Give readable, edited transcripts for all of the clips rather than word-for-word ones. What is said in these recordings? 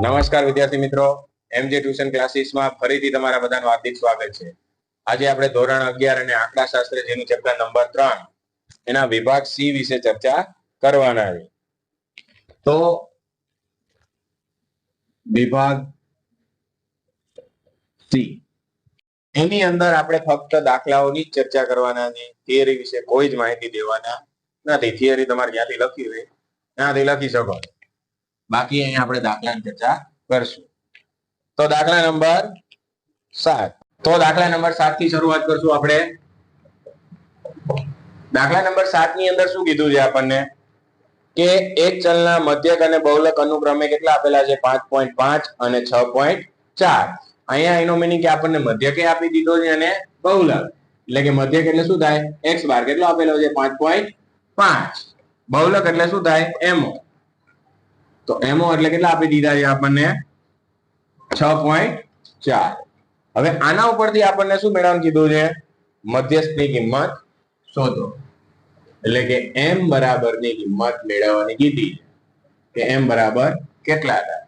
નમસ્કાર વિદ્યાર્થી મિત્રો, એમજે ટ્યુશન ક્લાસીસમાં ફરીથી તમારા બધાનું હાર્દિક સ્વાગત છે. આજે આપણે ધોરણ 11 અને આંકડાશાસ્ત્ર જેનું ચેપ્ટર નંબર 3 એના વિભાગ સી વિશે ચર્ચા કરવાના છે. તો વિભાગ સી એની અંદર આપણે ફક્ત દાખલાઓની જ ચર્ચા કરવાના છે. થિયરી વિશે કોઈ જ માહિતી દેવાના નથી. થિયરી તમારે જ્યાંથી લખી હોય ત્યાંથી લખી શકો, બાકી અહીંયા આપણે દાખલાની ચર્ચા કરશું. તો દાખલા નંબર 7. તો દાખલા નંબર 7 થી શરૂઆત કરશું આપણે. દાખલા નંબર 7 ની અંદર શું કીધું છે આપણને કે એક ચલના મધ્યક અને બહુલક અનુક્રમે કેટલા આપેલા છે? 5.5 અને 6.4. અહીંયા એનો મીનિંગ કે આપણને મધ્યકે આપી દીધો છે અને બહુલક એટલે કે મધ્યક એટલે શું થાય? x બાર કેટલો આપેલો છે? 5.5. બહુલક એટલે શું થાય? mo. તો mo એટલે કેટલા આપી દીધા છે આપણને? 6.4. હવે આના ઉપરથી આપણને શું મેળવવાનું કીધું છે? મધ્યસ્થની કિંમત શોધો. એટલે કે m બરાબર ની કિંમત મેળવવાની કીધી કે m બરાબર કેટલા થાય.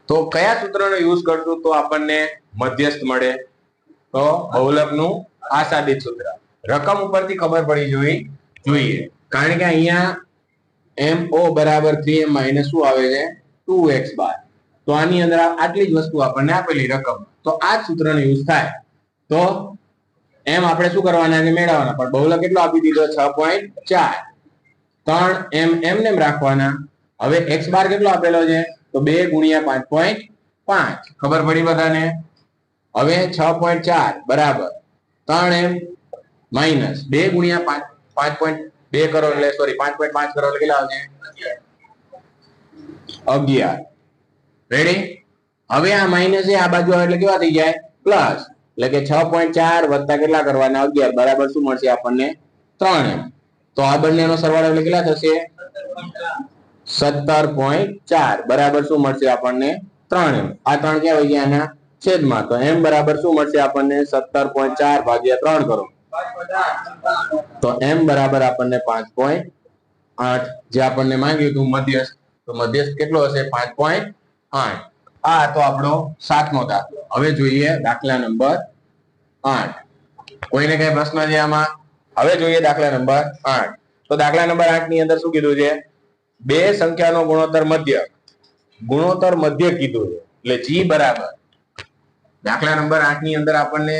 તો કયા સૂત્રનો યુઝ કરશું તો આપણને મધ્યસ્થ મળે? તો બહુલકનું આસાદિત સૂત્ર. રકમ ઉપરથી ખબર પડી જોઈએ, કારણ કે અહીંયા mo બરાબર 3m માઇનસ શું આવે છે? 2x બાર. તો આની અંદર આટલી જ વસ્તુ આપણને આપેલી રકમ, તો આ જ સૂત્રનો યુઝ થાય. તો એમ આપણે શું કરવાના છે? મેળવવાના. પણ બહુલક કેટલો આપી દીધો? 6.4. 3m એમને રાખવાના. હવે x બાર કેટલો આપેલો છે? તો 2 ગુણ્યા 5.5. ખબર પડી બધાને? હવે 6.4 બરાબર 3m માઇનસ 2 ગુણ્યા 5.2 કરો એટલે સોરી 5.5 કરો એટલે કેટલા આવશે? 11. રેડી? હવે આ માઇનસ છે, આ બાજુ આવે એટલે કેવા થઈ જાય? પ્લસ. એટલે કે 6.4 વત્તા કેટલા કરવાના? 11 બરાબર શું મળશે આપણને? 3m. તો આ બંનેનો સરવાળો એટલે કેટલા થશે? 17.4 બરાબર શું મળશે આપણને? 3m. આ 3 ક્યાં હોય ગયા? આના છેદમાં. તો m બરાબર શું મળશે આપણને? 17.4 ભાગ્યા 3 કરો તો m બરાબર આપણને 5.8. જે આપણને માંગ્યું હતું મધ્યસ્થ, તો મધ્યસ્થ કેટલો હશે? 5.8. આ તો આપણો 7મો દાખલો. હવે જોઈએ દાખલા નંબર 8. કોઈને કઈ પ્રશ્ન છે આમાં? હવે જોઈએ દાખલા નંબર 8. તો દાખલા નંબર 8 ની અંદર શું કીધું છે? બે સંખ્યાનો ગુણોત્તર મધ્યક. ગુણોત્તર મધ્યક કીધું છે. એટલે g બરાબર, દાખલા નંબર 8 ની અંદર આપણને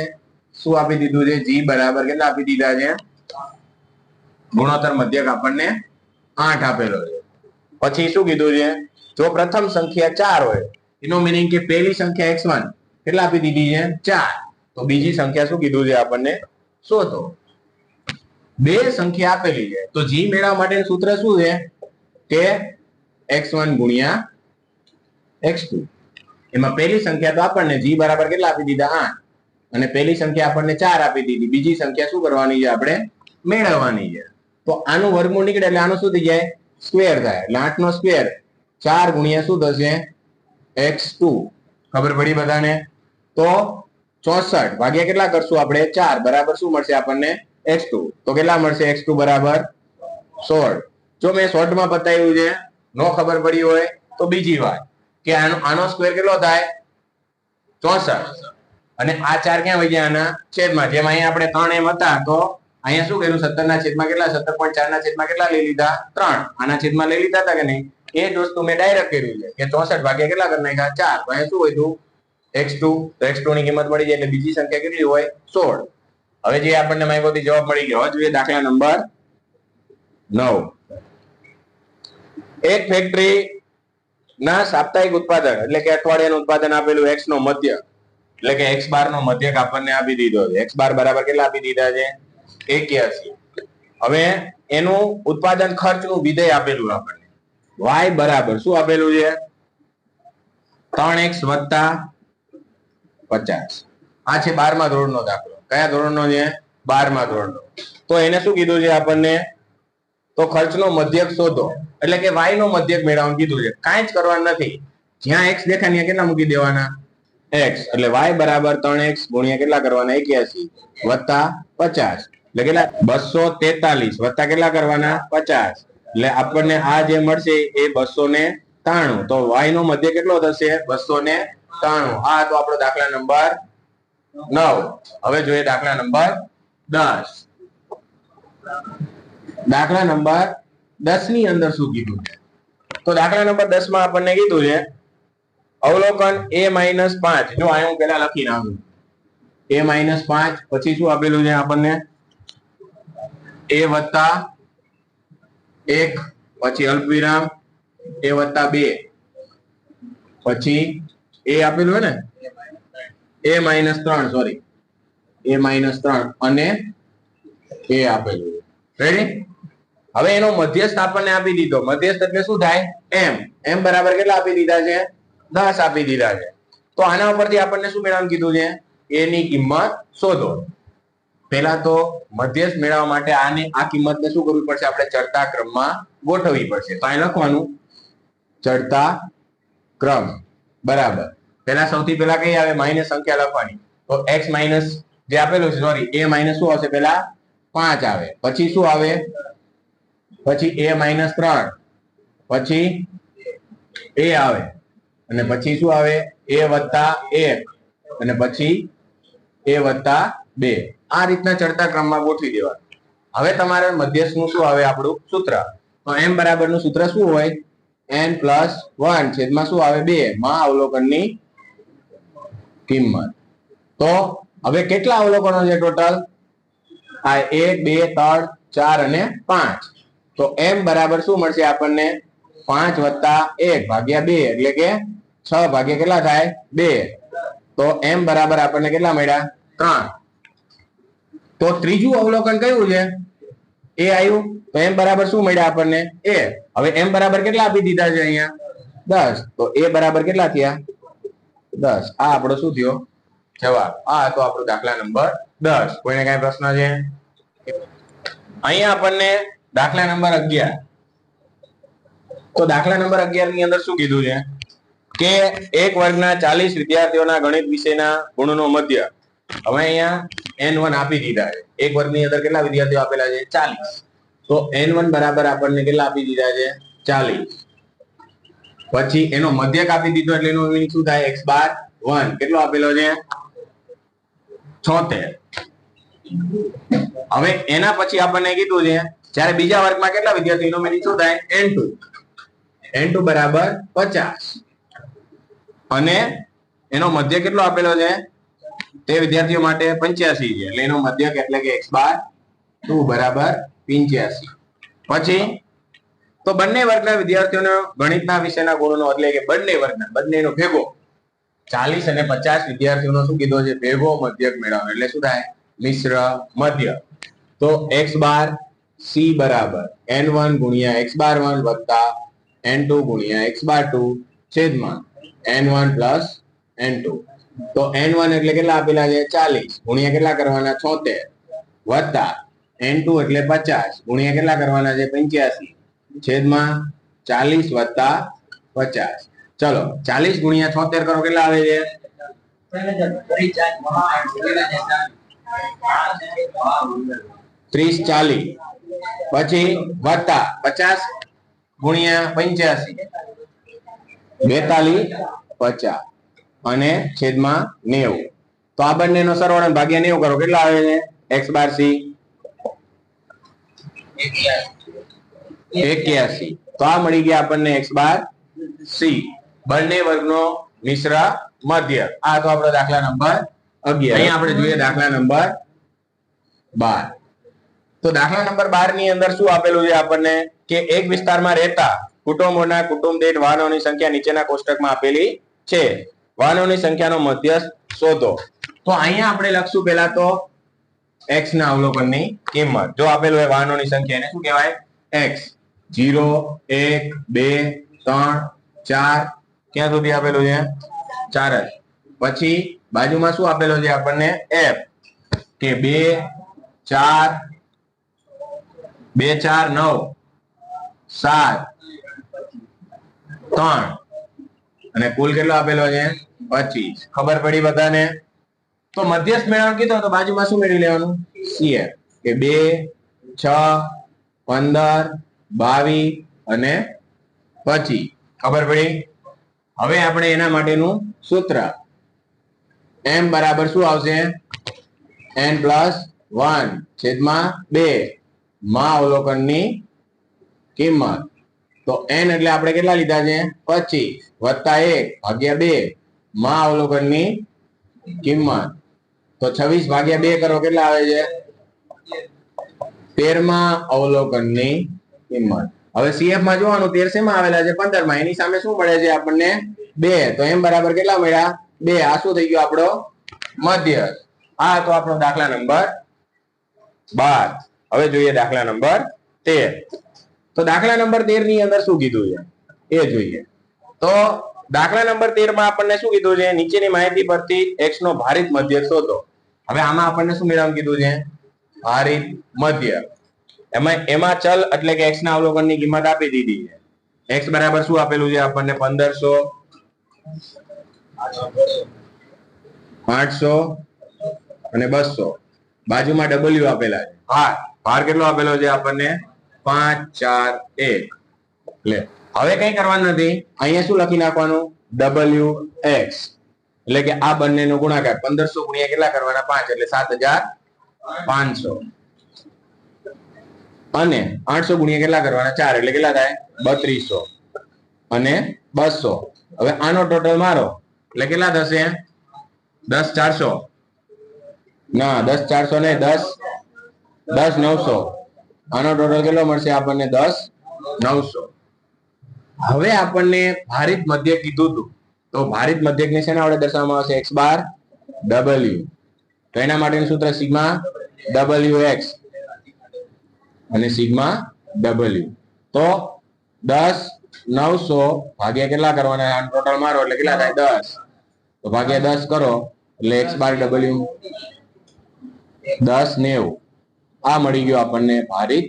શું આપી દીધું છે? g બરાબર કેટલા આપી દીધા છે? ગુણોત્તર મધ્યક આપણને 8 આપેલો છે. પછી શું કીધું છે? જો પ્રથમ સંખ્યા 4 હોય, એનો મીનિંગ કે પહેલી સંખ્યા x1 કેટલા આપી દીધી છે? 4. તો બીજી સંખ્યા શું કીધું છે આપણને? શોધો. બે સંખ્યા આપેલી છે, તો g મેળવવા માટેનું સૂત્ર શું છે? કે x1 ગુણ્યા x2. એમાં પહેલી સંખ્યા તો આપણને g બરાબર કેટલા આપી દીધા? 8. અને પહેલી સંખ્યા આપણને 4 આપી દીધી. બીજી સંખ્યા શું કરવાની છે? આપણે મેળવવાની છે. તો આનું વર્ગમૂળ નીકળે એટલે આનું શું થઈ જાય? સ્ક્વેર થાય. એટલે 8 નો સ્ક્વેર 4 ગુણ્યા શું થશે? x2. ખબર પડી બધાને? તો 64 ભાગ્યા કેટલા કરશું આપણે? 4 બરાબર શું મળશે આપણને? x2. તો કેટલા મળશે? x2 બરાબર 16. જો મેં શોર્ટમાં બતાવ્યું છે, નો ખબર પડી હોય તો બીજી વાત કે આનો સ્ક્વેર કેટલો થાય? 64. અને આ 4 ક્યાં વહી ગયા? આના છેદમાં. જેમ અહીંયા આપણે 3m હતા, તો અહીંયા શું કર્યું? 17 ના છેદમાં કેટલા? 17.4 ના છેદમાં કેટલા લઈ લીધા? 3. આના છેદમાં લઈ લીધા હતા કે નહીં? એ જ વસ્તુ મેં ડાયરેક્ટ કર્યું છે કે 64 ભાગ્યા કેટલા કરી નાખ્યા? 4. તો અહીંયા શું વધ્યું? x2. તો x2 ની કિંમત મળી જાય એટલે બીજી સંખ્યા કેટલી હોય? 16. હવે જે આપણને માંગ્યોથી જવાબ મળી ગયો. હવે જોઈએ દાખલા નંબર 9. એક ફેક્ટરી ના સાપ્તાહિક ઉત્પાદન એટલે કે અઠવાડિયાનું ઉત્પાદન આપેલું x નો મધ્યક એટલે કે x બાર નો મધ્યક આપણને આપી દીધો છે. x બાર બરાબર કેટલા આપી દીધા છે? 81. હવે એનું ઉત્પાદન ખર્ચનું વિધેય આપેલું આપણને y બરાબર શું આપેલું છે? 3x વત્તા 50. આ છે 12મા ધોરણનો દાખલો. કયા ધોરણનો છે? 12મા ધોરણનો. તો એને શું કીધું છે આપણને? તો ખર્ચનો મધ્યક શોધો. એટલે કે y નો મધ્યક મેળવવાનું કીધું છે. કાંઈ જ કરવાનું નથી. જ્યાં x દેખાય ત્યાં કેટલા મૂકી દેવાના? x. એટલે y બરાબર 3x ગુણ્યા કેટલા કરવાના? 81 વત્તા 50. એટલે કેટલા? 243 વત્તા કેટલા કરવાના? 50. એટલે આપણને આ જે મળશે એ 243 93. તો y નો મધ્ય કેટલો થશે? 293. આ તો આપણો દાખલા નંબર 9. હવે જોઈએ દાખલા નંબર 10. દાખલા નંબર 10 ની અંદર શું કીધું છે? તો દાખલા નંબર 10 માં આપણને કીધું છે અવલોકન a-5. જો આ હું પહેલા લખી નાખું. a-5 પછી શું આપેલું છે આપણને? a વત્તા 1 પછી અલ્પવિરામ a વત્તા 2 પછી a આપેલું હે ને a-3 સોરી a-3 અને a આપેલું. રેડી? હવે એનો મધ્યસ્થ આપણને આપી દીધો. મધ્યસ્થ એટલે શું થાય? m બરાબર કેટલા આપી દીધા છે? 10 આપી દીધા છે. તો આના ઉપરથી આપણને શું મેળવવાનું કીધું છે? a ની કિંમત શોધો. પહેલા તો મધ્યસ્થ મેળવવા માટે આ કિંમતને શું કરવી પડશે? આપણે ચડતા ક્રમમાં ગોઠવવી પડશે. તો અહીં લખવાનું ચડતા ક્રમ બરાબર. પહેલા સૌથી પહેલા કઈ આવે? માઇનસ સંખ્યા લખવાની. તો x માઇનસ જે આપેલું છે સોરી a માઇનસ શું આવશે? પહેલા 5 આવે. પછી શું આવે? પછી a-3 પછી a આવે અને પછી શું આવે? a વત્તા 1 અને પછી a વત્તા 2. આ રીતના ચડતા ક્રમમાં ગોઠવી દેવાનું. હવે તમારે મધ્યસ્થનું શું આવે? આપણું સૂત્ર. તો m બરાબર નું સૂત્ર શું હોય? n+1 છેદમાં શું આવે? 2 માં અવલોકનની કિંમત. તો હવે કેટલા અવલોકનો છે ટોટલ? આ 1 2 3 4 અને 5. તો m બરાબર શું મળશે આપણને? 5 વત્તા 1 ભાગ્યા 2 એટલે કે 6 ભાગ્યા કેટલા થાય? 2. તો m બરાબર આપણને કેટલા મળ્યા? 3. તો ત્રીજું અવલોકન કયું છે? a આવ્યું. તો m બરાબર શું મળ્યા આપણને? a. હવે m બરાબર કેટલા આપી દીધા છે અહીંયા? 10. તો a બરાબર કેટલા થયા? 10. આ આપણો શું થયો? જવાબ. આ હતો આપણો દાખલા નંબર 10. કોઈને કઈ પ્રશ્ન છે? અહીંયા આપણને દાખલા નંબર 11. તો દાખલા નંબર 11 ની અંદર શું કીધું છે? કે એક વર્ગના 40 વિદ્યાર્થીઓના ગણિત વિષયના ગુણનો મધ્ય. હવે અહીંયા n1 આપી દીધા છે. એક વર્ગની અંદર કેટલા વિદ્યાર્થીઓ આપેલા છે? 40. તો n1 બરાબર આપણને કેટલા આપી દીધા છે? 40. પછી એનો મધ્યક આપી દીધો એટલે એનું મીનિંગ શું થાય? x બાર 1 કેટલો આપેલો છે? 76. હવે એના પછી આપણને કીધું છે જ્યારે બીજા વર્ગમાં કેટલા વિદ્યાર્થીઓ? એનો મીનિંગ શું થાય? n2. n2 બરાબર 50 અને એનો મધ્ય કેટલો આપેલો છે? તે વિદ્યાર્થીઓ માટે 85 છે. એટલે એનો મધ્યક એટલે કે x બાર 2 બરાબર 85. પછી તો બંને વર્ગના વિદ્યાર્થીઓનો ગણિતના વિષયના ગુણનો એટલે કે બંનેનો ભેગો 40 અને 50 વિદ્યાર્થીઓનો શું કીધો છે? ભેગો મધ્યક મેળવવાનો. એટલે શું થાય? મિશ્ર મધ્ય. તો x બાર c બરાબર n1 ગુણ્યા x બાર 1 વત્તા n2 ગુણ્યા x બાર 2 છેદમાં n1 પ્લસ n2. તો n1 એટલે કેટલા આપેલા છે? 40 ગુણ્યા કેટલા કરવાના? 76 વત્તા n2 એટલે 50 ગુણ્યા કેટલા કરવાના છે? 85 છેદમાં 40 વત્તા 50. ચલો 40 ગુણ્યા 76 કરો કેટલા આવે છે? 30 40. પછી વત્તા 50 ગુણ્યા 85 42 50 અને છેદમાં 90. તો આ બંનેનો સરવાળો ભાગ્યા 90 કરો કેટલા આવે છે? x બાર c 81. તો આ મળી ગયા આપણને x બાર c બંને વર્ગનો મિશ્ર મધ્ય. આ તો આપણો દાખલા નંબર 11. અહીં આપણે જોઈએ દાખલા નંબર 12. તો દાખલા નંબર 12 ની અંદર શું આપેલું છે આપણને? કે એક વિસ્તારમાં રહેતા કુટુંબોના કુટુંબ દીઠ વાહનોની સંખ્યા નીચેના કોષ્ટકમાં આપેલી છે. વાહનોની સંખ્યાનો મધ્યસ્થ શોધો. તો અહીંયા આપણે લખશું પહેલા તો x ના અવલોકનની કિંમત. જો આપેલું હોય વાહનોની સંખ્યા એને શું કહેવાય? x. 0 1 2 3 4 ક્યાં સુધી આપેલું છે? 4 જ. પછી બાજુમાં શું આપેલો છે આપણને? f કે 2 4 2 4 9 7 3 અને કુલ કેટલો આપેલો છે? 25. ખબર પડી બધાને? તો મધ્યસ્થ મેળવવાનું કીધું તો બાજુમાં શું મેળવી લેવાનું? CF કે 2 6 15 22 અને 25. ખબર પડી? હવે આપણે એના માટેનું સૂત્ર m બરાબર શું આવશે? n+1 છેદમાં 2 માં અવલોકનની કિંમત. તો n એટલે આપણે કેટલા લીધા છે? 25 વત્તા 1 ભાગ્યા 2 માં અવલોકનની કિંમત. તો 26 ભાગ્યા 2 કરો કેટલા આવે છે? 13માં અવલોકનની કિંમત. હવે CF માં જોવાનું 13 શેમાં આવેલા છે? 15 માં. એની સામે શું મળે છે આપણને? 2. તો m બરાબર કેટલા મળ્યા? 2. આ શું થઈ ગયો આપણો મધ્ય? આ તો આપણો દાખલા નંબર 12. હવે જોઈએ દાખલા નંબર 13. તો દાખલા નંબર 13 ની અંદર શું કીધું છે એ જોઈએ. તો દાખલા નંબર 13 માં આપણને શું કીધું છે? નીચેની માહિતી પરથી x નો ભારિત મધ્ય શોધો. હવે આમાં આપણને શું મેળવવાનું કીધું છે? ભારિત મધ્ય. એમાં ચલ એટલે કે x ના અવલોકનની કિંમત આપી દીધી છે. x બરાબર શું આપેલું છે આપણને? 1500, 800 અને 200. બાજુમાં w આપેલા છે. ભાર કેટલો આપેલો છે આપણને? 5, 4, 1. લે હવે કઈ કરવાનું નથી. અહીંયા શું લખી નાખવાનું? wx એટલે કે આ બંનેનો ગુણાકાર. 1500 ગુણ્યા કેટલા કરવાના? 5 એટલે 7500 અને 800 ગુણ્યા કેટલા કરવાના? 4 એટલે કેટલા થાય? 3200 અને 200. હવે આનો ટોટલ મારો એટલે કેટલા થશે? 10,400 ના 10,400 ને 10,900. આનો ટોટલ કેટલો મળશે આપણને? 10,900. હવે આપણને ભારિત મધ્યક કીધું હતું. તો ભારિત મધ્યકને શેના વડે દર્શાવવામાં આવશે? x બાર w. તો એના માટેનું સૂત્ર સિગ્મા wx અને સિગ્મા w. તો 10,900 ભાગ્યા કેટલા કરવાના? આનો ટોટલ મારો એટલે કેટલા થાય? 10. તો ભાગ્યા 10 કરો એટલે x બાર w 10,90. આ મળી ગયો આપણને ભારિત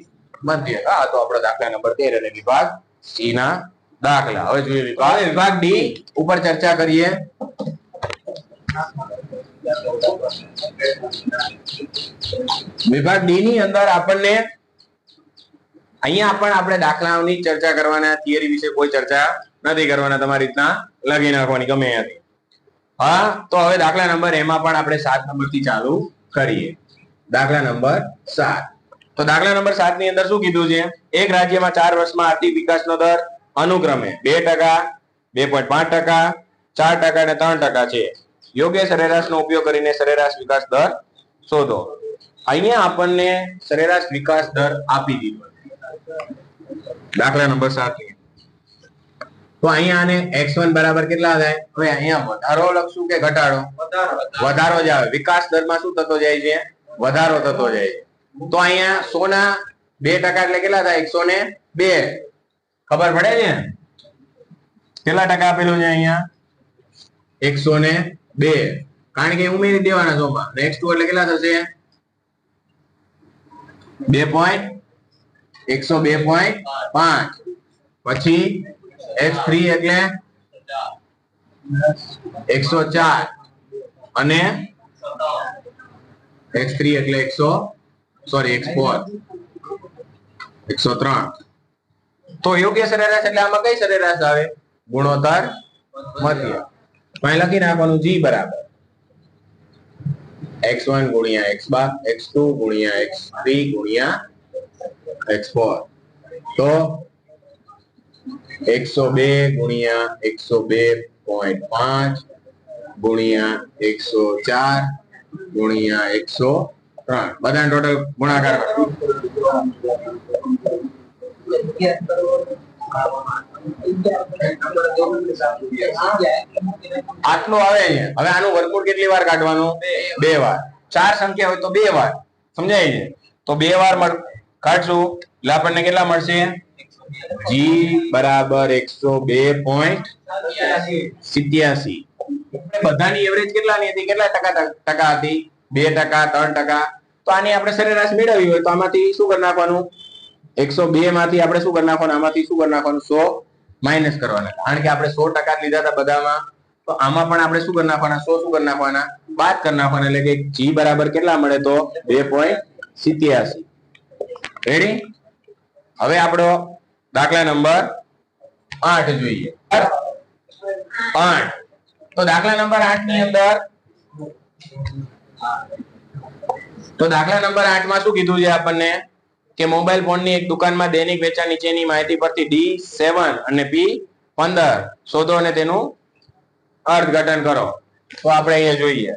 મધ્યક. આ તો આપણો દાખલા નંબર 13 અને વિભાગ C ના દાખલા. હવે જોઈએ વિભાગ D ઉપર ચર્ચા કરીએ. વિભાગ D ની અંદર આપણને અહીંયા પણ આપણે દાખલાઓની ચર્ચા કરવાના. થિયરી વિશે કોઈ ચર્ચા નથી કરવાના. તમારી રીતના લખી નાખવાની ગમે ત્યાંથી. હા, તો હવે દાખલા નંબર એમાં પણ આપણે 7 નંબર થી ચાલુ કરીએ. દાખલા નંબર 7. તો દાખલા નંબર 7 ની અંદર શું કીધું છે? એક રાજ્યમાં 4 વર્ષમાં આર્થિક વિકાસનો દર અનુક્રમે 2%, 2.5%, 4% અને 3% છે. યોગ્ય સરેરાશનો ઉપયોગ કરીને સરેરાશ વિકાસ દર શોધો. અહીંયા આપણને સરેરાશ વિકાસ દર આપી દીધો. દાખલા નંબર 7 ની તો અહીંયા આને x1 બરાબર કેટલા થાય? હવે અહીંયા વધારો લખશું કે ઘટાડો? વધારો જ આવે. વિકાસ દરમાં શું થતો જાય છે? વધારો થતો જાય છે. તો અહીંયા 100 ના 2% એટલે કેટલા થાય? 102. ખબર પડે છે? કેટલા ટકા આપેલું છે અહીંયા? 102. કારણ કે ઉમેરી દેવાના 100 માં. નેક્સ્ટ એટલે કેટલા થશે? 102.5. પછી x3 એટલે 104 અને x3 એટલે 104 103. તો યોગ્ય સરેરાશ એટલે આમાં કઈ સરેરાશ આવે? ગુણોત્તર મધ્ય. અહીં લખી નાખવાનું g બરાબર x1 ગુણ્યા x બાર, x2 ગુણ્યા x3 ગુણ્યા x4. તો 102 ગુણ્યા 102.5 ગુણ્યા 104 ગુણ્યા 103. બધાનો ટોટલ ગુણાકાર કરો. આટલું આવે છે. હવે આનું વર્ગમૂળ કેટલી વાર કાઢવાનું? 2 વાર. 4 સંખ્યા હોય તો 2 વાર. સમજાય છે? તો 2 વાર કાઢશું એટલે આપણને કેટલા મળશે? g બરાબર 102.87. બધાની એવરેજ કેટલાની હતી? કેટલા ટકા હતી? 2%, 3%. તો આની આપણે સરેરાશ મેળવવી હોય તો આમાંથી શું કરી નાખવાનું? 102 માંથી આપણે શું કરી નાખવાનું? આમાંથી શું કરી નાખવાનું? 100 માઇનસ કરવાના. કારણ કે આપણે 100% લીધા હતા બધામાં. તો આમાં પણ આપણે શું કરી નાખવાના? 100 શું કરી નાખવાના? બાદ કરી નાખવાના. એટલે કે g બરાબર કેટલા મળે? તો 2.87. રેડી? હવે આપણો દાખલા નંબર 8 જોઈએ 8. તો દાખલા નંબર 8 ની અંદર માં શું કીધું છે આપણને કે મોબાઈલ ફોનની એક દુકાનમાં દૈનિક વેચાણ નીચેની માહિતી પરથી D7 અને P15 શોધો અને તેનું અર્થઘટન કરો. તો આપણે અહીંયા જોઈએ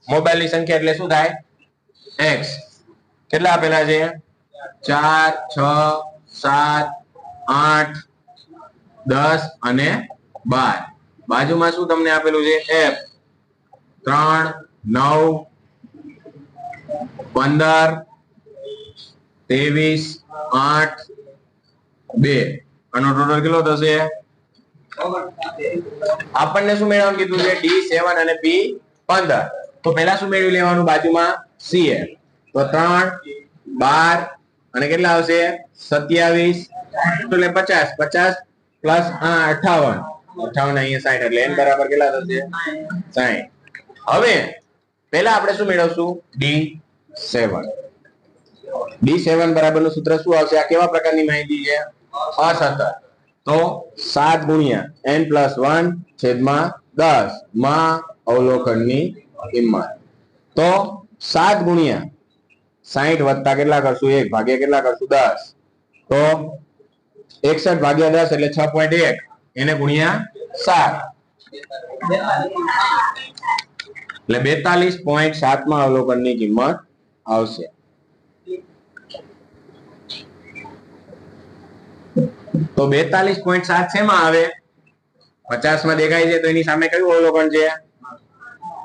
મોબાઈલની સંખ્યા એટલે શું થાય x. કેટલા આપેલા છે 4 6 7 8 10 અને 12. બાજુમાં શું તમને આપેલું છે f 3 9 15 23 8 2. આનો ટોટલ કેટલો થશે? આપણને શું મેળવવાનું કીધું છે D7 અને P15. તો પહેલા શું મેળવી લેવાનું બાજુમાં CF. તો 3 12 અને કેટલા આવશે 27 એટલે 50 50 પ્લસ 58 અહીંયા 60 એટલે n બરાબર કેટલા થશે 60. હવે પહેલા આપણે શું મેળવશું D7 બરાબરનું સૂત્ર શું આવશે? આ કેવા પ્રકારની માહિતી છે અસતત. તો 7 ગુણ્યા n+1 છેદમાં 10 માં અવલોકનની કિંમત. તો 7 ગુણ્યા 60 વત્તા કેટલા કરશું 1 ભાગ્યા કેટલા કરશું 10. તો 61 ભાગ્યા 10 એટલે 6.1 એને ગુણ્યા 7 એટલે 42.7 માં અવલોકનની કિંમત આવશે. તો 42.7 શેમાં આવે 50 માં દેખાય છે તો એની સામે કયું અવલોકન છે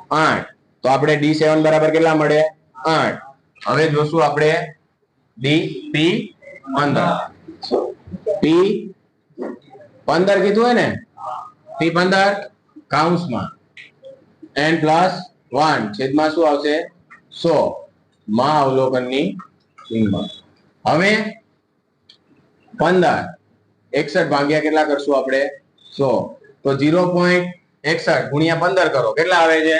8. તો આપણે D7 બરાબર કેટલા મળે 8. હવે જોશું આપણે P15 કીધું હોય ને P15 કૌંસમાં n+1 છેદમાં શું આવશે 100 માં અવલોકનની કિંમત. હવે 15 61 ભાગ્યા કેટલા કરશું આપણે 100. તો 0.61 ગુણ્યા 15 કરો કેટલા આવે છે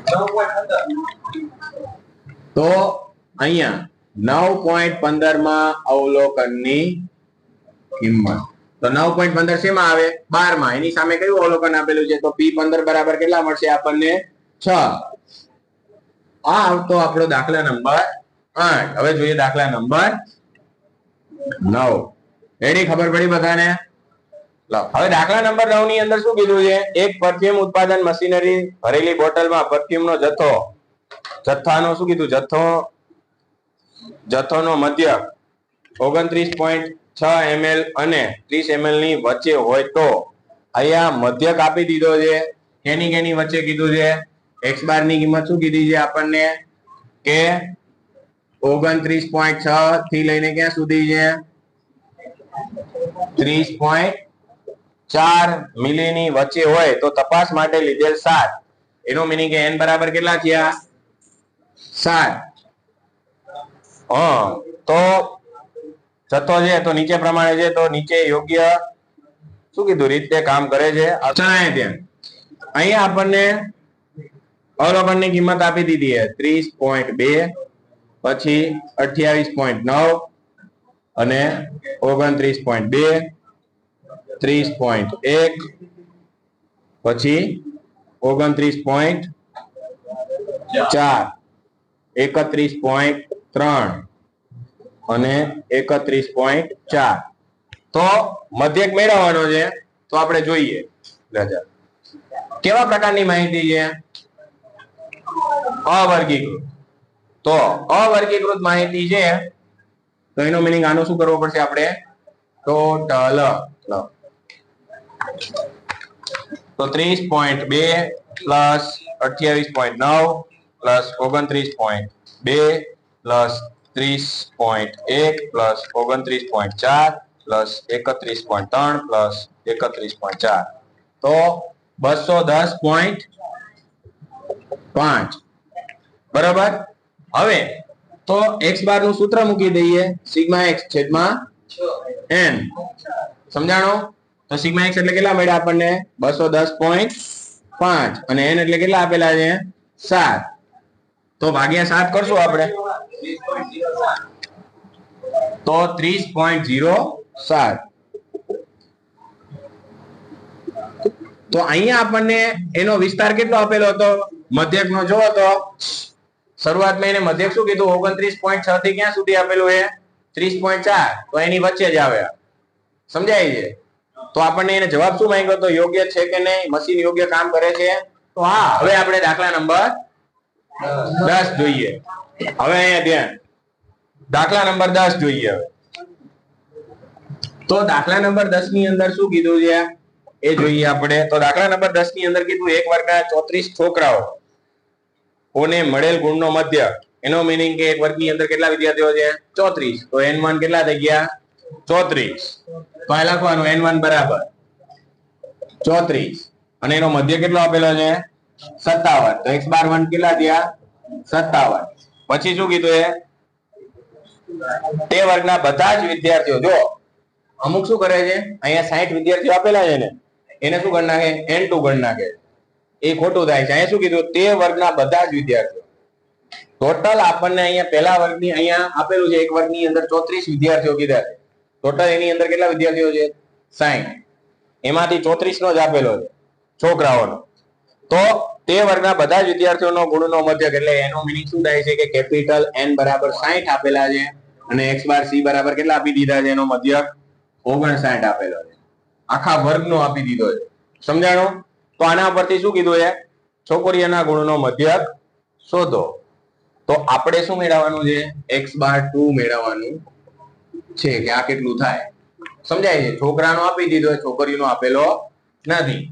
9.15. તો અહીંયા 9.15 માં અવલોકનની કિંમત. તો 9.15 શેમાં આવે 12 માં. એની સામે કયું અવલોકન આપેલું છે? તો P15 બરાબર કેટલા મળશે આપણને 6. આ આવતો આપણો દાખલા નંબર 8. હવે જોઈએ દાખલા નંબર 9. એની ખબર પડી બધાને? હવે દાખલા નંબર 9 ની અંદર શું કીધું છે? એક પરફ્યુમ ઉત્પાદન મશીનરી ભરેલી બોટલમાં પરફ્યુમનો જથ્થાનો શું કીધું જથ્થોનો મધ્યક 29.6 ml અને 30 ml ની વચ્ચે હોય તો અહીંયા મધ્યક આપી દીધો છે. કેની વચ્ચે કીધું છે? x બાર ની કિંમત શું કીધી છે આપણને કે 29.6 થી લઈને ક્યાં સુધી છે 30.4 મિલી ની વચ્ચે હોય તો તપાસ માટે લીધેલ 7. એનો મીનિંગ કે n બરાબર કેટલા થયા 7. તો જથ્થો છે તો નીચે પ્રમાણે છે. તો નીચે યોગ્ય શું કીધું રીતે કામ કરે છે. અહીંયા આપણને અવલોકનની કિંમત આપી દીધી છે 30.2 પછી 28.9 અને 29.2 30.1 પછી 29.4 31.3 અને 31.4. તો મધ્યક મેળવવાનો છે. તો આપણે જોઈએ કેવા પ્રકારની માહિતી છે અવર્ગીકૃત. તો અવર્ગીકૃત માહિતી છે તો એનો મીનિંગ આનો શું કરવો પડશે આપણે ટોટલ. તો 30.2 plus 28.9 plus 29.2 plus 30.1 plus 29.4 plus 31.3 plus 31.4 તો 210.5 બરાબર. હવે તો x બાર નું સૂત્ર મૂકી દઈએ સિગ્મા x છેદમાં n. સમજાણો? તો સિગ્મા x એટલે કેટલા મળ્યા આપણને 210.5 અને n એટલે કેટલા આપેલા છે 7. તો ભાગ્યા 7 કરશું આપણે તો 30.07. તો અહીંયા આપણને એનો વિસ્તાર કેટલો આપેલો હતો મધ્યક નો જોવો તો શરૂઆતમાં એને મધ્યક શું કીધું 29.6 થી ક્યાં સુધી આપેલું છે 30.4. તો એની વચ્ચે જ આવે. સમજાય છે? તો આપણને એને જવાબ શું માંગ્યો તો યોગ્ય છે કે નહીં, મશીન યોગ્ય કામ કરે છે? તો હા. હવે આપણે દાખલા નંબર 10 જોઈએ. હવે અહીંયા ધ્યાન, દાખલા નંબર 10 જોઈએ. હવે તો દાખલા નંબર 10 ની અંદર શું કીધું છે એ જોઈએ આપણે. તો દાખલા નંબર 10 ની અંદર કીધું એક વર્ગના 34 છોકરાઓ ઓને મળેલ ગુણનો મધ્યક. એનો મીનિંગ કે એક વર્ગની અંદર કેટલા વિદ્યાર્થીઓ છે 34. તો n1 કેટલા થઈ ગયા 34. તો આ લખવાનું n1 બરાબર 34 અને એનો મધ્ય કેટલો આપેલો છે 57. તો x બાર 1 કેટલા થયા 57. પછી શું કીધું એ તે વર્ગના બધા જ વિદ્યાર્થીઓ, જો અમુક શું કરે છે અહીંયા 60 વિદ્યાર્થીઓ આપેલા છે ને એને શું કરી નાખે n2 કરી નાખે. એ ખોટું થાય છે. અહીંયા શું કીધું તે વર્ગના બધા જ વિદ્યાર્થીઓ. ટોટલ આપણને અહીંયા પહેલા વર્ગની અહીંયા આપેલું છે એક વર્ગની અંદર 34 વિદ્યાર્થીઓ કીધા છે. ટોટલ એની અંદર કેટલા વિદ્યાર્થીઓ છે 60. એમાંથી 34 નો જ આપેલો છે છોકરાઓનો. તો તે વર્ગના બધા જ વિદ્યાર્થીઓનો ગુણનો મધ્યક એટલે એનો મીનિંગ શું થાય છે કે કેપિટલ n બરાબર 60 આપેલા છે અને x બાર c બરાબર કેટલા આપી દીધા છે એનો મધ્યક 59 આપેલો છે. આખા વર્ગનો આપી દીધો છે. સમજાણું? તો આના પરથી શું કીધું છે છોકરીઓના ગુણનો મધ્યક શોધો. તો આપણે શું મેળવવાનું છે x બાર 2 મેળવવાનું છે કે આ કેટલું થાય. સમજાય છે? છોકરાનો આપી દીધો, છોકરીનો આપેલો નથી.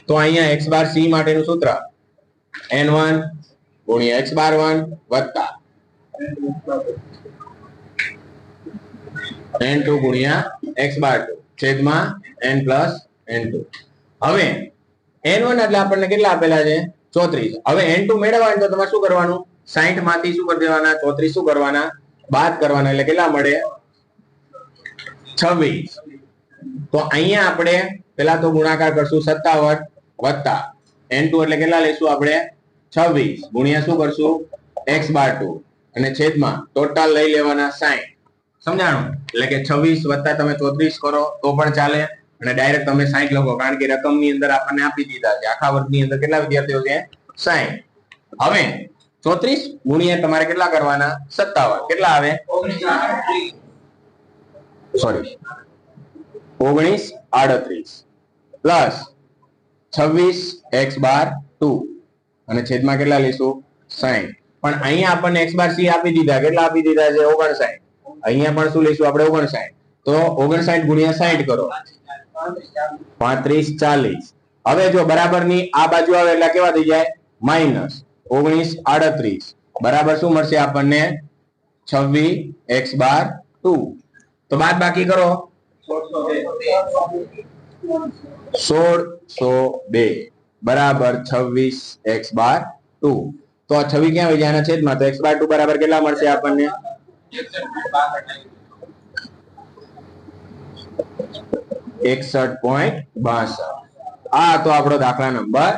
તો અહીંયા x બાર c માટેનું સૂત્ર n1 ગુણ્યા x બાર 1 વત્તા n2 ગુણ્યા x બાર 2 છેદમાં n પ્લસ n2. હવે n1 એટલે આપણને કેટલા આપેલા છે 34. હવે n2 મેળવવાનું તો તમારે શું કરવાનું 60 માંથી શું કરી દેવાના 34 શું કરવાના બાદ કરવાના એટલે કેટલા મળે 26. તો અહીંયા આપણે પેલા તો ગુણાકાર કરશું 57 વત્તા n2 એટલે કેટલા લઈશું આપણે 26 ગુણ્યા શું કરશું x બાર 2 અને છેદમાં ટોટલ લઈ લેવાના 60. સમજાણું? એટલે કે 26 વત્તા તમે 34 કરો તો પણ ચાલે અને ડાયરેક્ટ તમે 60 લખો કારણ કે રકમની અંદર આપણને આપી દીધા છે આખા વર્ગની અંદર કેટલા વિદ્યાર્થીઓ છે 60. હવે 34 ગુણ્યા તમારે કેટલા કરવાના 57 કેટલા આવે 1938 પ્લસ 26 x બાર 2 અને છેદમાં કેટલા લઈશું 60. પણ અહીંયા આપણને x બાર c આપી દીધા કેટલા આપી દીધા છે 59. અહીંયા પણ શું લઈશું આપણે 59. તો 59 ગુણ્યા 60 કરો 35 40. હવે જો બરાબરની આ બાજુ આવે એટલે કેવા થઈ જાય માઈનસ 1938 બરાબર શું મળશે આપણને 26 x બાર 2. તો બાદ બાકી કરો 1602 બરાબર 26 x બાર 2. તો આ 26 ક્યાં વહી જાય આના છેદમાં તો x બાર 2 બરાબર કેટલા મળશે આપણને 61.62. આ તો આપણો દાખલા નંબર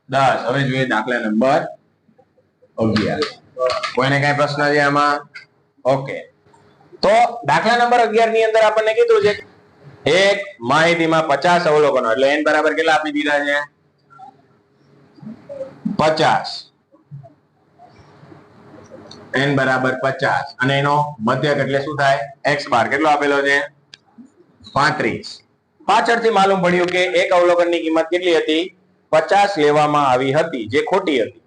10. હવે જોઈએ દાખલા નંબર 11. કોઈને કઈ પ્રશ્ન છે આમાં? ઓકે. તો દાખલા નંબર 11 ની અંદર આપણને કીધું છે એક માહિતીમાં 50 અવલોકનો એટલે n બરાબર કેટલા આપી દીધા છે 50. n બરાબર 50 અને એનો મધ્યક એટલે શું થાય x બાર કેટલો આપેલો છે 35. પાછળથી માલુમ પડ્યું કે એક અવલોકનની કિંમત કેટલી હતી 50 લેવામાં આવી હતી જે ખોટી હતી.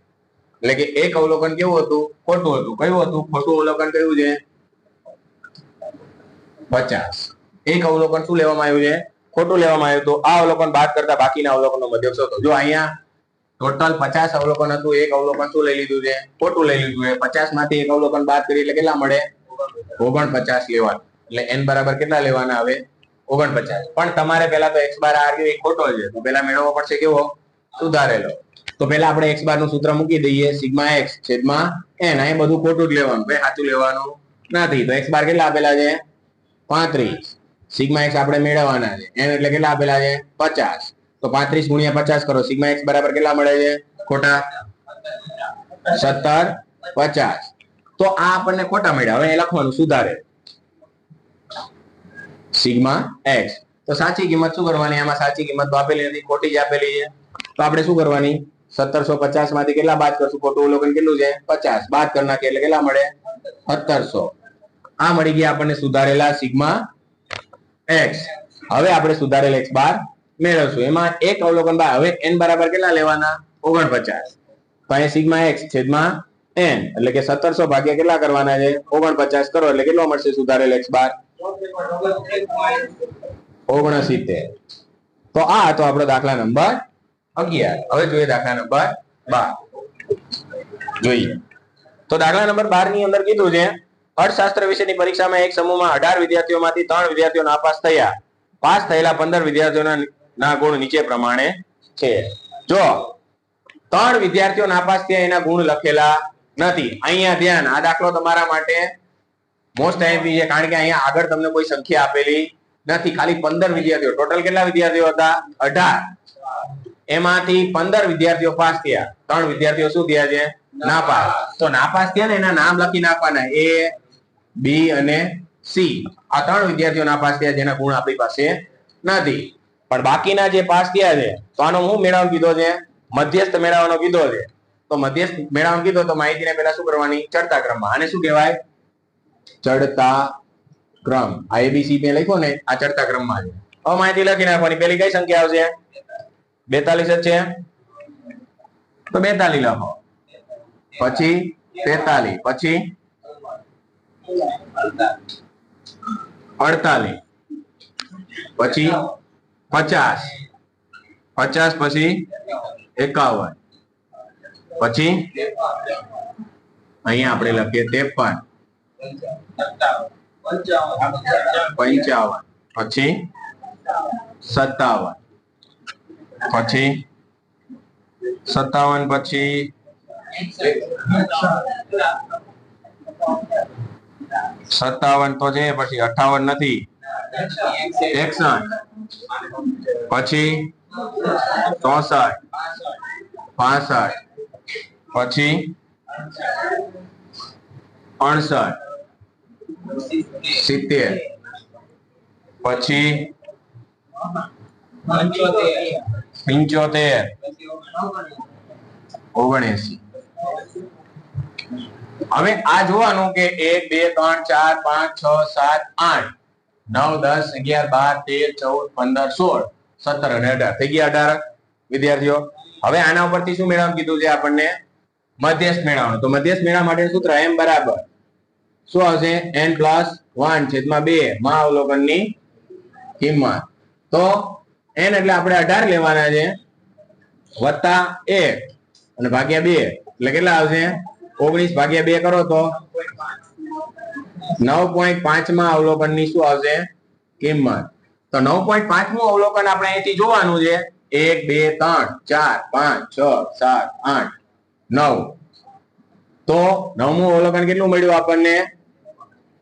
એટલે કે એક અવલોકન કેવું હતું ખોટું હતું. કયું હતું ખોટું અવલોકન કયું છે 50. એક અવલોકન શું લેવામાં આવ્યું છે ખોટું લેવામાં આવ્યું. તો આ અવલોકન બાદ કરતા બાકીના અવલોકનનો મધ્યક શોધો. જો અહીંયા ટોટલ 50 અવલોકન હતું એક અવલોકન શું લઈ લીધું છે ખોટું લઈ લીધું છે. 50 માંથી એક અવલોકન બાદ કરી એટલે કેટલા મળે 49 લેવાનું. એટલે n બરાબર કેટલા લેવાના આવે 49. પણ તમારે પેલા તો x બાર આવ્યો એ ખોટો છે તો પેલા મેળવવો પડશે કેવો સુધારેલો. તો પેલા આપણે x બાર નું સૂત્ર મૂકી દઈએ સિગ્મા x છેદમાં n. અહીં બધું ખોટું જ લેવાનું ભાઈ સાચું લેવાનું નથી. તો x બાર કેટલા આપેલા છે 35. સિગ્મા x આપણે મેળવવાના છે n એટલે કેટલા આપેલા છે 50. તો 35 ગુણ્યા 50 કરો સિગ્મા x બરાબર કેટલા મળે છે ખોટા 17 50. તો આ આપણને ખોટા મળ્યા. હવે એ લખવાનું સુધારે સિગ્મા એક્સ. તો સાચી કિંમત શું કરવાની? આમાં સાચી કિંમત તો આપેલી નથી, ખોટી જ આપેલી છે. તો આપણે શું કરવાની? 1750 માંથી કેટલા બાદ કરશું? ખોટું અવલોકન કેટલું છે? 50. બાદ કરી નાખીએ એટલે કેટલા મળે? 1700. આ મળી ગયા આપણને સુધારેલા સિગ્મા એક્સ. હવે આપણે સુધારેલ એક્સ બાર મેળવશું. એમાં એક અવલોકન બાર. હવે n બરાબર કેટલા લેવાના? 49. તો અહીંયા સિગ્મા એક્સ છેદમાં n એટલે કે 1700 ભાગ્યા કેટલા કરવાના છે? 49 કરો એટલે કેટલો મળશે સુધારેલ એક્સ બાર? 69. તો આ હતો આપણો દાખલા નંબર 11. હવે જોઈએ દાખલા નંબર 12. જોઈએ તો દાખલા નંબર 12 ની અંદર કીધું છે અર્થશાસ્ત્ર વિષયની પરીક્ષામાં એક સમૂહમાં 18 વિદ્યાર્થીઓમાંથી 3 વિદ્યાર્થીઓ નાપાસ થયા. પાસ થયેલા 15 વિદ્યાર્થીઓના ગુણ નીચે પ્રમાણે છે. જો 3 વિદ્યાર્થીઓ નાપાસ થયા એના ગુણ લખેલા નથી. અહીંયા ધ્યાન, આ દાખલો તમારા માટે મોસ્ટ આઈએમપી છે, કારણ કે અહીંયા આગળ તમને કોઈ સંખ્યા આપેલી નથી. ખાલી 15 વિદ્યાર્થીઓ. ટોટલ કેટલા વિદ્યાર્થીઓ હતા? 18. એમાંથી 15 વિદ્યાર્થીઓ પાસ થયા, 3 વિદ્યાર્થીઓ શું થયા છે? નાપાસ. તો નાપાસ થયા ને એના નામ લખી નાખવાના, A, B અને C. આ 3 વિદ્યાર્થીઓ નાપાસ થયા જેના ગુણ આપણી પાસે નથી. પણ બાકીના જે પાસ થયા છે તો આનો હું મેળવવાનો કીધો છે? મધ્યસ્થ મેળવવાનો કીધો છે. તો મધ્યસ્થ મેળવવાનો કીધો તો માહિતીને પહેલા શું કરવાની? ચડતા ક્રમમાં. આને શું કહેવાય? ચડતા ક્રમ. આ ABC મેં લખ્યો ને, આ ચડતા ક્રમમાં છે. હવે માહિતી લખી નાખવાની. પેલી કઈ સંખ્યા આવશે? 42 જ છે તો 42 લખો, પછી 43, પછી 48, પછી 50, 50 પછી 51, પછી અહીંયા આપણે લખીએ 53, 55, પછી 57, પછી 57, પછી 57 તો છે, પછી 58 નથી, 61, પછી 64, 65, પછી 68, 70, પછી 75, 79. હવે આ જોવાનું કે 1 2 3 4 5 6 7 8 9 10 11 12 13 14 15 16 17 અને 18 થઈ ગયા 18 વિદ્યાર્થીઓ. હવે આના ઉપરથી શું મેળવવાનું કીધું છે આપણને? મધ્યસ્થ મેળવવાનું. તો મધ્યસ્થ મેળવવા માટે સૂત્ર m બરાબર શું આવશે? n+1/2 માં અવલોકનની કિંમત. તો n એટલે આપણે 18 લેવાના છે, વત્તા 1 અને ભાગ્યા 2 એટલે કેટલા આવશે? 19 ભાગ્યા 2 કરો તો 9.5 માં અવલોકનની શું આવશે? કિંમત. તો 9.5 મું અવલોકન આપણે અહીંથી જોવાનું છે. 1 2 3 4 5 6 7 8 9. તો 9મું અવલોકન કેટલું મળ્યું આપણને?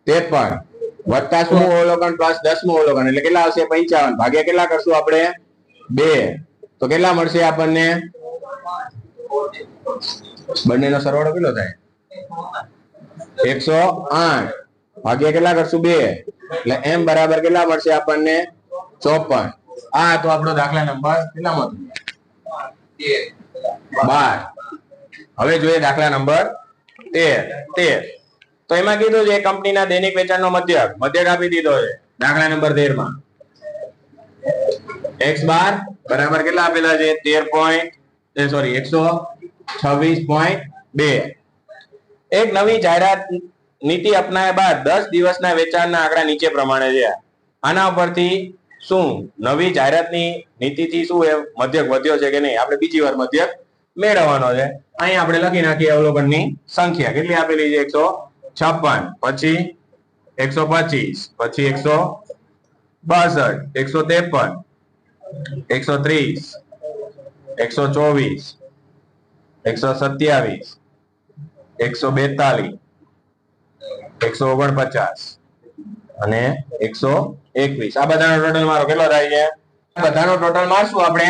53 વત્તા શું અવલોકન પ્લસ 10મું અવલોકન એટલે કેટલા આવશે? 55 ભાગ્યા કેટલા કરશું આપણે? 2 તો કેટલા મળશે આપણને? બંનેનો સરવાળો કેટલો થાય? 108 ભાગ્યા કેટલા કરશું? 2 એટલે m બરાબર કેટલા મળશે આપણને? 54. આ તો આપણો દાખલા નંબર કેટલામાં? 12. હવે જોઈએ દાખલા નંબર 13. તો એમાં કીધું છે કંપનીના દૈનિક વેચાણનો મધ્યક આપી દીધો છે દાખલા નંબર 13 માં. x બાર બરાબર કેટલા આપેલા છે? 126.2. એક નવી જાહેરાત નીતિ અપનાવ્યા બાદ 10 દિવસના વેચાણના આંકડા નીચે પ્રમાણે છે. આના ઉપરથી શું નવી જાહેરાતની નીતિથી શું મધ્યક વધ્યો છે કે નહીં? આપણે બીજી વાર મધ્યક મેળવવાનો છે. અહીં આપણે લખી નાખીએ અવલોકનની સંખ્યા કેટલી આપેલી છે? 156, પછી 125, પછી 162, 153, 130, 124, 127, 142, 149 અને 121. આ બધાનો ટોટલ મારો કેટલો થાય છે? બધાનો ટોટલ મારશું આપણે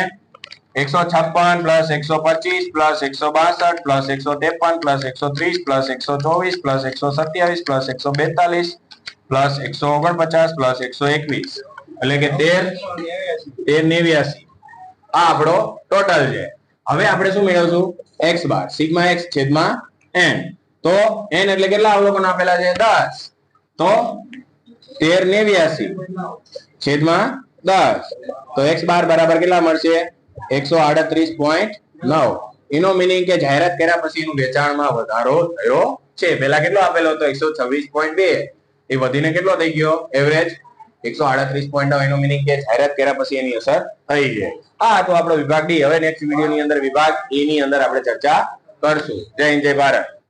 156 plus 125 plus 162 plus 153 plus 130 plus 124 plus 127 plus 142 plus 149 plus 121 એટલે કે 1389 આ આપણો ટોટલ છે. હવે આપણે શું મેળવશું x બાર સિગ્મા x છેદમાં n. તો n એટલે કેટલા અવલોકન આપેલા છે 10. તો 1389 છેદમાં 10 તો x બાર બરાબર કેટલા મળશે 138.9. એનો મીનિંગ કે જાહેરાત કર્યા પછી એનું વેચાણમાં વધારો થયો છે. પહેલા કેટલો આપેલો હતો 126.2 એ વધીને કેટલો થઈ ગયો એવરેજ 138.9. એનો મીનિંગ કે જાહેરાત કર્યા પછી એની અસર થઈ છે. આ તો આપણો વિભાગ ડી. હવે નેક્સ્ટ વિડીયોની અંદર વિભાગ એ ની અંદર આપણે ચર્ચા કરશું. જય હિન્દ જય ભારત.